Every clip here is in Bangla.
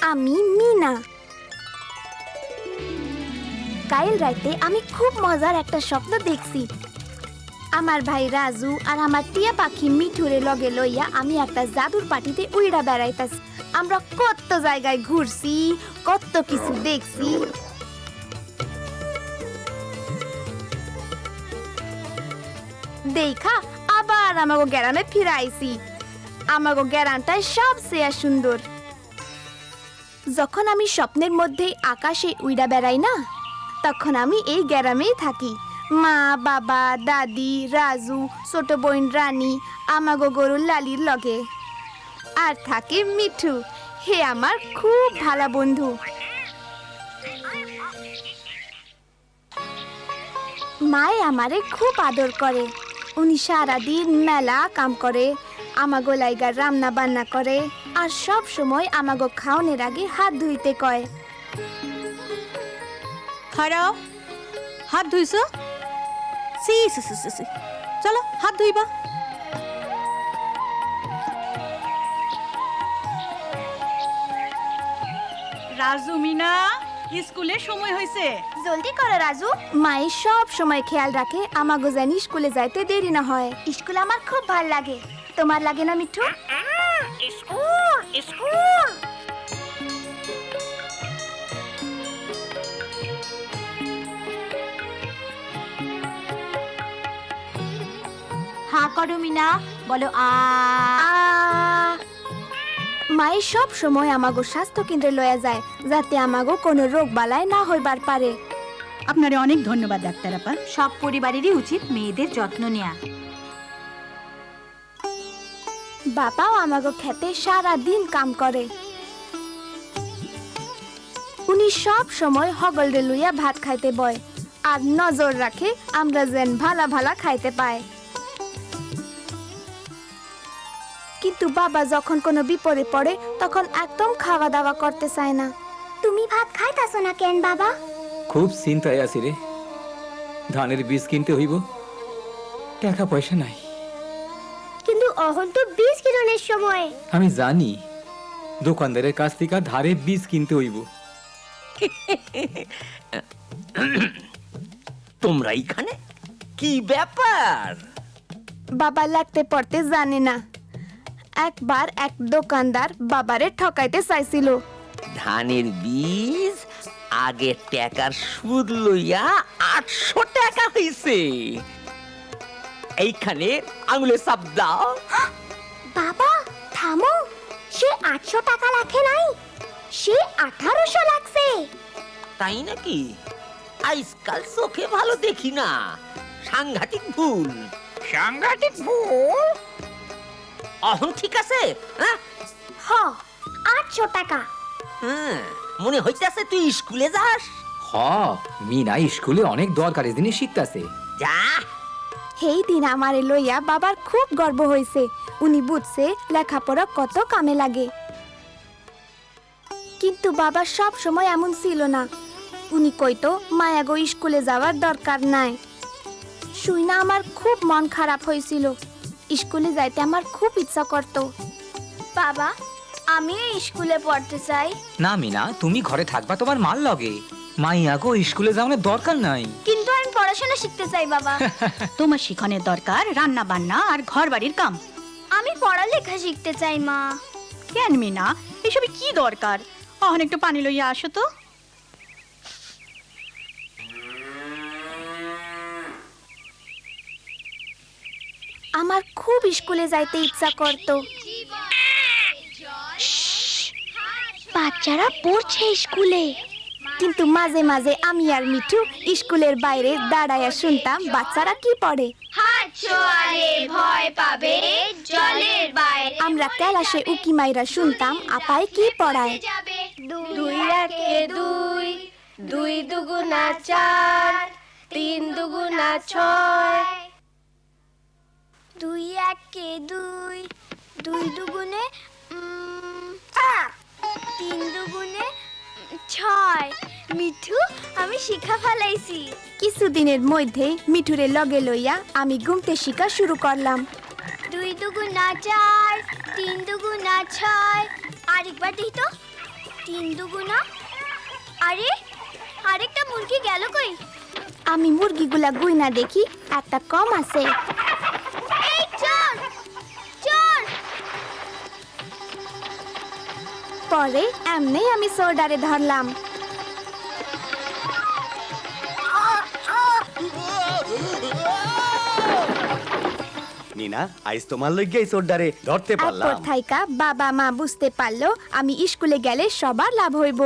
আমি মিনা। কাল রাতে আমি খুব মজার একটা স্বপ্ন দেখছি। আমার ভাই রাজু আর আমার টিয়া পাখি মিঠুরে লগে লইয়া আমি একটা জাদুর পার্টিতে উইড়া বেড়াইতাছি। আমরা কত জায়গায় ঘুরছি, কত কিছু দেখছি। দেখা আবার আমাগো গ্রামে ফিরাইছি। আমাগো গ্রামটাই সবচেয়ে সুন্দর। যখন আমি স্বপ্নের মধ্যে আকাশে উইড়া বেড়াই না, তখন আমি এই গ্রামেই থাকি। মা, বাবা, দাদি, রাজু, ছোট বোন রানী, আমাগো গরু লালির লগে। আর থাকে মিঠু, হে আমার খুব ভালো বন্ধু। মায়ে আমারে খুব আদর করে। উনি সারাদিন মেলা কাম করে, আমাগো লাইগা রান্না বান্না করে, আর সব সময় আমাগো খাওনের আগে হাত ধুইতে কয়। খারাও, হাত ধুইছো? সি সি সি সি, চলো হাত ধুইবা। রাজু, মিনা, স্কুলে সময় হয়েছে, জলদি করো রাজু। মাই সব সময় খেয়াল রাখে আমাগো জানি স্কুলে যাইতে দেরি না হয়। স্কুল আমার খুব ভাল লাগে। তোমার লাগে না মিঠু? School school. হা করো মিনা, বলো আ। মাই সব সময় আমাগো স্বাস্থ্য কেন্দ্রে লয়া যায়, যাতে আমাগো কোনো রোগ বালাই না হইবার পারে। আপনারে অনেক ধন্যবাদ ডাক্তার আপা। সব পরিবারেরই উচিত মেয়েদের যত্ন নেয়া। বাবাও আমাগো খেতে সারা দিন কাম করে। উনি সব সময় হগলরে লইয়া ভাত খাইতে বয়, আর নজর রাখে আমরা যেন ভালা ভালা খাইতে পায়। কিন্তু বাবা যখন কোনো বিপদে পড়ে, তখন একদম খাওয়া দাওয়া করতে চায় না। তুমি ভাত খাইতাছো না কেন বাবা? খুব চিন্তায় আছি রে। ধানের বীজ কিনতে হইব, টাকা পয়সা নাই। কিন্তু অহন তো বীজ কিরণের সময়। আমি জানি, দোকানদারের কাছ থেকে ধারে বীজ কিনতে হইব। তোমরা এখানে কি ব্যাপার? বাবা লাগতে পড়তে জানে না। একবার এক দোকানদার বাবারে ঠকাইতে চাইছিল। ধানের বীজ আগে টাকার সুদ লইয়া 800 টাকা হইছে। এইখানে আঙুলে চাপ দাও। বাবা থামো, সে 800 টাকা লাখে নাই, সে 1800 লাগছে। তাই নাকি? আজকাল চোখে ভালো দেখি না। সাংঘাতিক ভুল। সাংঘাতিক ভুল। অহন ঠিক আছে? হ্যাঁ, 800 টাকা। মনে হইতাছে তুই স্কুলে যাস। হ, মিনা স্কুলে অনেক দরকারি জিনিস শিখতাছে। যা। সেই দিন আমারে লইয়া বাবার খুব গর্ব হইছে। উনি বুঝছে লেখাপড়া কত কামে লাগে। কিন্তু বাবা সব সময় এমন ছিল না। উনি কইতো মায়াগো স্কুলে যাওয়ার দরকার নাই। শুই না আমার খুব মন খারাপ হয়েছিল। স্কুলে যাইতে আমার খুব ইচ্ছা করত। বাবা, আমিও স্কুলে পড়তে চাই। না মিনা, তুমি ঘরে থাকবা তোমার মাল লগে। মাইয়াগো স্কুলে যাওয়ার দরকার নাই। কিন্তু আমি পড়াশোনা শিখতে চাই বাবা। তোমার শিখনের দরকার রান্না বান্না আর ঘর বাড়ির কাম। আমি পড়ালেখা শিখতে চাই মা। কেন মিনা, এসবে কি দরকার? অহন একটু পানি লইয়া আসো তো। আমার খুব স্কুলে যাইতে ইচ্ছা করত। বাচ্চারা পড়ছে স্কুলে। কিন্তু মাঝে মাঝে আমি আর মিঠু স্কুলের বাইরে দাঁড়ায়া শুনতাম বাচ্চারা কি পড়ে। হাত ছোঁয়ালে ভয় পাবে জলের বাইরে। আমরা ক্লাসে উকি মাইরা শুনতাম আপাই কি পড়ায়। দুই একে দুই, দুই দুগুণা চার, তিন দুগুণা ছয়। দুই একে দুই, দুই দুগুণে তিন দুগুণে 6। মিঠু, আমি শিখা ফেলাইছি। কিছুদিনের মধ্যে মিঠুরে লগে লইয়া আমি গুনতে শিখা শুরু করলাম। 2 দুগুণা 4, 3 দুগুণা 6। আরেকবার দিই তো। তিন দুগুণা, আরে আরেকটা মুরগি গেল কই? আমি মুরগিগুলা গুইনা দেখি একটা কম আছে। এই চোর চোর! পরে এমনি আমি সোডারে ধরলাম। নিনা আইস তোমার লই গিয়ে চোরডারে ধরতে পারলাম। এরপর থাইকা বাবা মা বুঝতে পারলো আমি স্কুলে গেলে সবার লাভ হইব।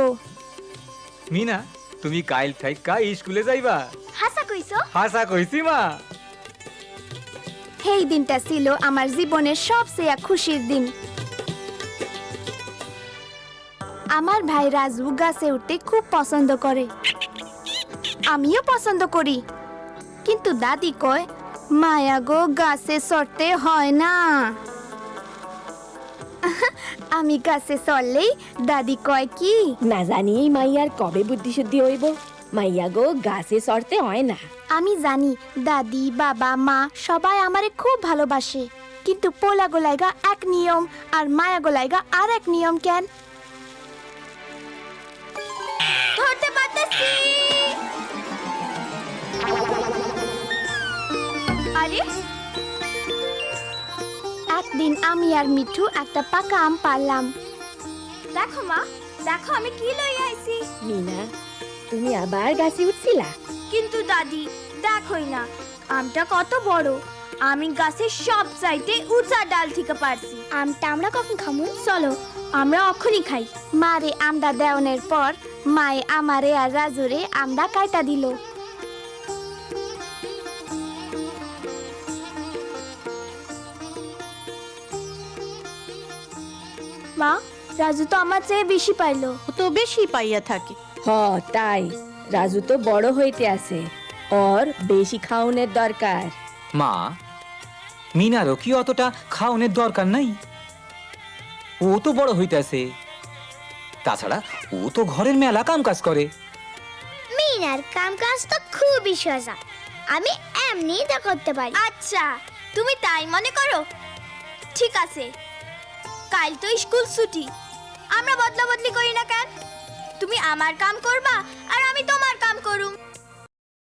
মিনা তুমি কাইল থাইকা স্কুলে যাইবা? হাসা কইছো? হাসা কইছি মা। সেই দিনটা ছিল আমার জীবনের সবচেয়ে খুশির দিন। আমার ভাই রাজু গাছে উঠতে খুব পছন্দ করে, আমিও পছন্দ করি, কিন্তু দাদি কয় মায়া গো গাছে চড়তে হয় না। আমি গাছে চড়লেই দাদি কয় কি, না জানি এই মাইয়ার কবে বুদ্ধি শুদ্ধি হইব। মাইয়া গো গাছে চড়তে হয় না। আমি জানি দাদি বাবা মা সবাই আমারে খুব ভালোবাসে, কিন্তু পোলা গোলাইগা এক নিয়ম আর মায়া গোলাইগা আর এক নিয়ম কেন? ধরতে পারতেছি। আরে একদিন আমি আর মিঠু একটা পাকা আম পারলাম। দেখো মা, দেখো আমি কি লই আইছি। মিনা তুমি আবার গাছে উঠছিলা? কিন্তু দাদি দেখোই না আমটা কত বড়। আমি গাছের সব চাইতে উঁচা ডাল থেকে পারছি। আমটা আমরা কখন খামু? চলো আমরা অখনই খাই। মারে আমডা দেওয়ানোর পর মায়ে আমারে আর রাজুরে আমডা কাটা দিল। মা, রাজু তো আমার চেয়ে বেশি পাইলো। ও তো বেশি পাইয়া থাকে। হ তাই, রাজু তো বড় হইতে আছে, ওর বেশি খাওনের দরকার। মা মিনারও কি অতটা খাওনের দরকার নাই? ও তো বড় হইতাছে, তাছাড়া ও তো ঘরের মেলা কাম কাজ করে। মিনার কাম কাজ তো খুবই সোজা, আমি এমনি তা করতে পারি। আচ্ছা তুমি তাই মনে করো? ঠিক আছে, কাল তো স্কুল ছুটি, আমরা বদলা বদলি করি না কেন? তুমি আমার কাম করবা আর আমি তোমার কাম করুম।